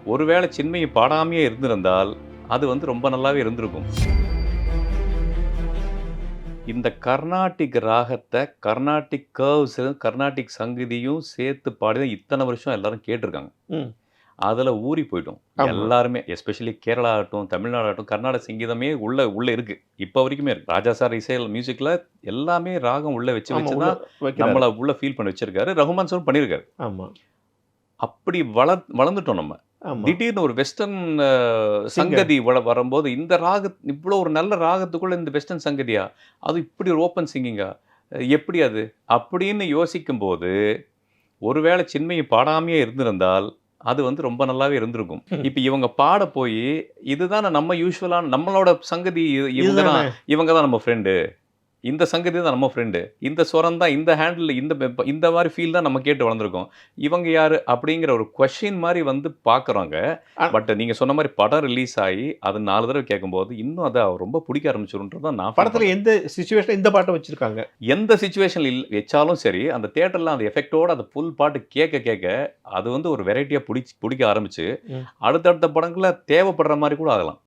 ஒருவேளை சின்மயி பாடாமையே இருந்திருந்தால், அது வந்து ரொம்ப நல்லாவே இருந்திருக்கும். இந்த கர்நாடிக் ராகத்த, கர்நாடிக் கர்வ்ஸ், கர்நாடிக் சங்கதியும் சேர்த்து பாடி தான் இத்தன வருஷம் எல்லாரும் கேட்டுருக்காங்க. ம். அதுல ஊறி போயிட்டோம். ஆமா. எல்லாருமே. எஸ்பெஷலி கேரளா ஆகட்டும், தமிழ்நாடு ஆகட்டும், கர்நாடக சங்கீதமே உள்ள இருக்கு. இப்ப வரைக்குமே இருக்கு. ராஜா சார் மியூசிக்ல எல்லாமே ராகம் உள்ள வச்சு ஆமா. வச்சு உள்ள தான் வைக்கிறாரு. நம்மள உள்ள ஃபீல் பண்ண வச்சிருக்காரு. ரகுமான் சாரும் பண்ணியிருக்காரு. ஆமா, அப்படி வளர்ந்துட்டோம் நம்ம. ஆமா. திடீர்னு ஒரு வெஸ்டர்ன் சிங்கர். சங்கதி வரும்போது, இந்த இவ்ளோ ஒரு நல்ல ராகத்துக்குள்ள இந்த வெஸ்டர்ன் சங்கதியா? அதுவும் இப்படி ஒரு ஓப்பன் சிங்கிங்கா? எப்படி அது? அப்படின்னு யோசிக்கும்போது, ஒருவேளை சின்மயி பாடாமயே இருந்திருந்தால், அது வந்து ரொம்ப நல்லாவே இருந்திருக்கும். ம். இப்ப இவங்க பாட போயி, இதுதானே நம்ம யூசுவலான நம்மளோட சங்கதி இதுதானே. இவங்க தான் நம்ம ஃப்ரெண்டு. இந்த சங்கதி தான் நம்ம ஃப்ரெண்டு. இந்த ஸ்வரம் தான், இந்த ஹேண்டில், இந்த மாரி ஃபீல் தான் நம்ம கேட்டு வளர்ந்துருக்கோம். இவங்க யாரு? அப்படிங்கிற ஒரு கொஸ்டின் மாரி வந்து பார்க்குறோங்க. அ பட் நீங்க சொன்ன மாரி படம் ரிலீஸ் ஆயி, அது 4 தடவ கேட்கும்போது, இன்னும் அத ரொம்ப புடிக்க ஆரம்பிச்சுரும்ன்றது தான் நான் ஃபீல் படத்துல பண்றேன். எந்த சிச்சுவேஷன்ல இந்த பாட்ட வச்சிருக்காங்க? எந்த சிச்சுவேஷன்ல வச்சாலும் சரி, அந்த தியேட்டர்ல அந்த எஃபெக்ட்டோட அந்த ஃபுல் பாட்டு கேட்க கேட்க, அது வந்து ஒரு வெரைட்டியா புடிக்க ஆரம்பிச்சு, ம். அடுத்தடுத்த படங்கள்ல தேவைப்படுற மாரி கூட ஆகலாம்.